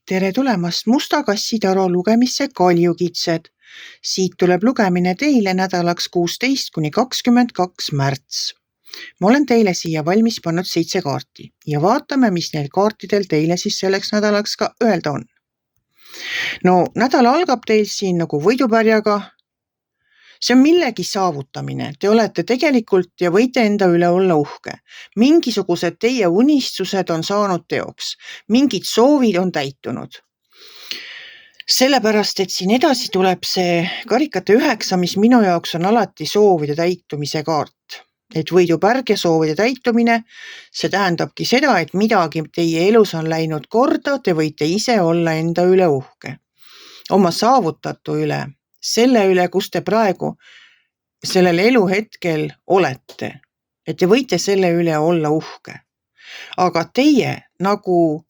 Tere tulemast Musta kassi taro lugemisse Kaljukitsed. Siit tuleb lugemine teile nädalaks 16–22 märts. Ma olen teile siia valmis pannud 7 kaarti ja vaatame, mis neil kaartidel teile siis selleks nädalaks ka öelda on. No, nädal algab teil siin nagu võidupärjaga. See on millegi saavutamine. Te olete tegelikult ja võite enda üle olla uhke. Mingisugused teie unistused on saanud teoks. Mingid soovid on täitunud. Sellepärast, et siin edasi tuleb see karikate 9, mis minu jaoks on alati soovide täitumise kaart. Et võidupärg ja soovide täitumine, see tähendabki seda, et midagi teie elus on läinud korda, te võite ise olla enda üle uhke. Oma saavutatu üle. Selle üle, kus te praegu sellel eluhetkel olete. Et te võite selle üle olla uhke. Aga teie nagu,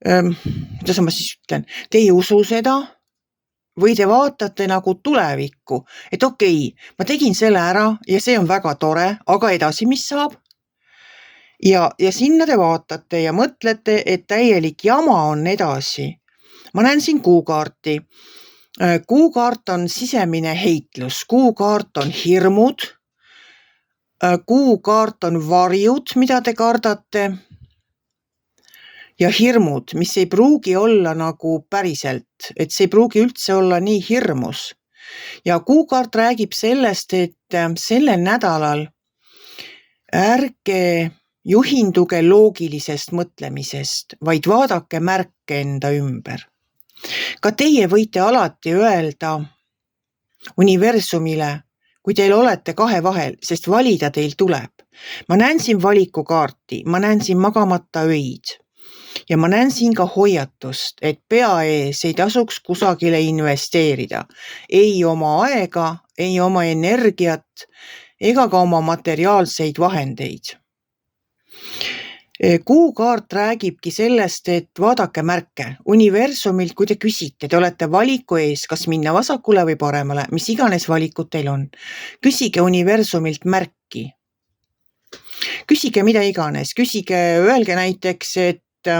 kuidas ma siis ütlen, te ei usu seda või te vaatate nagu tulevikku. Et okei, ma tegin selle ära ja see on väga tore, aga edasi mis saab? Ja sinna te vaatate ja mõtlete, et täielik jama on edasi. Ma näen siin kuukaarti. Kuukaart on sisemine heitlus, kuukaart on hirmud, kuukaart on varjud, mida te kardate ja hirmud, mis ei pruugi olla nagu päriselt, et see ei pruugi üldse olla nii hirmus. Ja kuukaart räägib sellest, et sellel nädalal ärge juhinduge loogilisest mõtlemisest, vaid vaadake märke enda ümber. Ka teie võite alati öelda universumile, kui teil olete kahe vahel, sest valida teil tuleb. Ma näen siin valikukaarti, ma näen siin magamata öid ja ma näen siin ka hoiatust, et pea ees ei tasuks kusagile investeerida. Ei oma aega, ei oma energiat ega ka oma materiaalseid vahendeid. Kuukaart räägibki sellest, et vaadake märke universumilt, kui te küsite, te olete valiku ees, kas minna vasakule või paremale, mis iganes valikud teil on. Küsige universumilt märki. Küsige mida iganes, küsige, öelge näiteks, et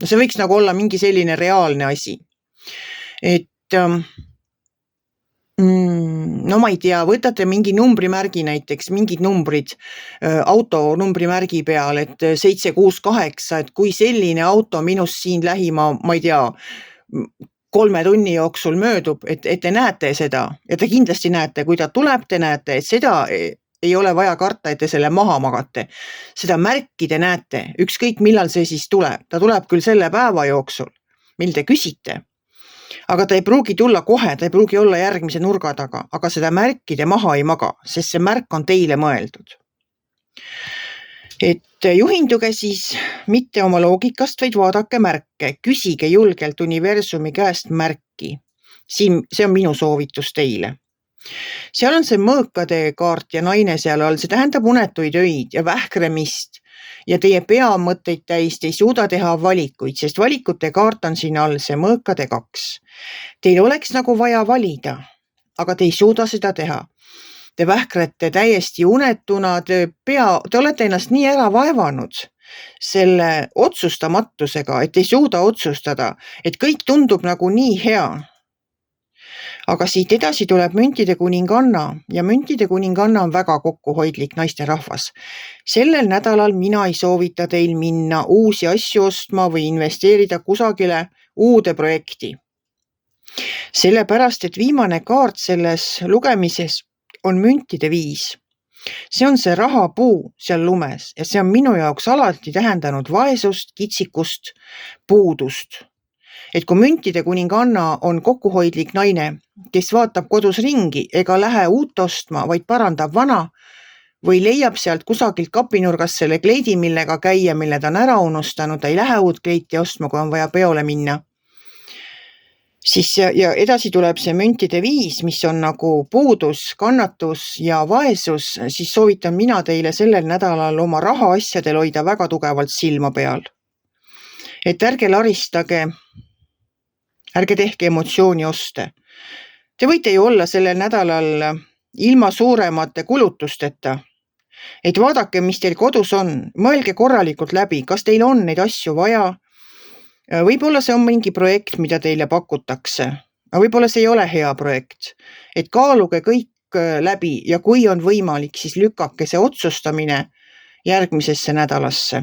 see võiks nagu olla mingi selline reaalne asi. Et no ma ei tea, võtate mingi numbrimärgi näiteks, mingid numbrid auto numbrimärgi peal, et 768, et kui selline auto minust siin lähima, ma ei tea, 3 tunni jooksul möödub, et te näete seda ja te kindlasti näete, kui ta tuleb, te näete, et seda ei ole vaja karta, et te selle maha magate. Seda märki te näete, ükskõik millal see siis tuleb. Ta tuleb küll selle päeva jooksul, mil te küsite. Aga ta ei pruugi tulla kohe, ta ei pruugi olla järgmise nurga taga, aga seda märki te maha ei maga, sest see märk on teile mõeldud. Et juhinduge siis mitte oma loogikast, vaid vaadake märke, küsige julgelt universumi käest märki. Siin, see on minu soovitus teile. Seal on see mõõkade kaart ja naine seal all, see tähendab unetuid öid ja vähkremist ja teie peamõtteid täis, te ei suuda teha valikuid, sest valikute kaart on siin all see mõõkade 2. Teil oleks nagu vaja valida, aga te ei suuda seda teha. Te vähkrete täiesti unetuna, te olete ennast nii ära vaevanud selle otsustamatusega, et ei suuda otsustada, et kõik tundub nagu nii hea. Aga siit edasi tuleb müntide kuninganna ja müntide kuninganna on väga kokkuhoidlik naisterahvas. Sellel nädalal mina ei soovita teil minna uusi asju ostma või investeerida kusagile uude projekti. Sellepärast, et viimane kaart selles lugemises on müntide 5. See on see rahapuu seal lumes ja see on minu jaoks alati tähendanud vaesust, kitsikust, puudust. Et kui müntide kuninganna on kokkuhoidlik naine, kes vaatab kodus ringi ega lähe uut ostma, vaid parandab vana või leiab sealt kusagilt kapinurgast selle kleidi, millega käia, mille ta on ära unustanud, ta ei lähe uut kleiti ostma, kui on vaja peole minna. Siis ja edasi tuleb see müntide 5, mis on nagu puudus, kannatus ja vaesus, siis soovitan mina teile sellel nädalal oma rahaasjadel hoida väga tugevalt silma peal. Et ärge laristage, ärge tehke emotsiooni oste. Te võite ju olla sellel nädalal ilma suuremate kulutusteta. Et vaadake, mis teil kodus on. Mõelge korralikult läbi, kas teil on neid asju vaja. Võib-olla see on mingi projekt, mida teile pakutakse, aga võib-olla see ei ole hea projekt. Et kaaluge kõik läbi ja kui on võimalik, siis lükake see otsustamine järgmisesse nädalasse.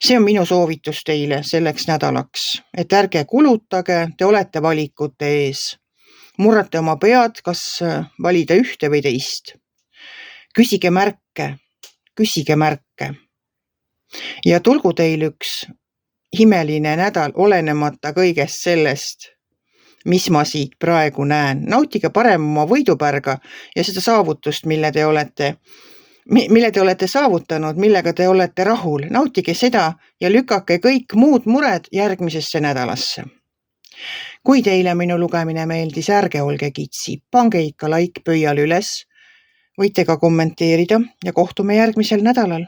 See on minu soovitus teile selleks nädalaks, et ärge kulutage, te olete valikute ees. Murrate oma pead, kas valida ühte või teist. Küsige märke. Ja tulgu teil üks imeline nädal, olenemata kõigest sellest, mis ma siit praegu näen. Nautige parem oma võidupärga ja seda saavutust, mille te olete saavutanud, millega te olete rahul. Nautige seda ja lükake kõik muud mured järgmisesse nädalasse. Kui teile minu lugemine meeldis, ärge olge kitsi, pange ikka like pöial üles, võite ka kommenteerida ja kohtume järgmisel nädalal.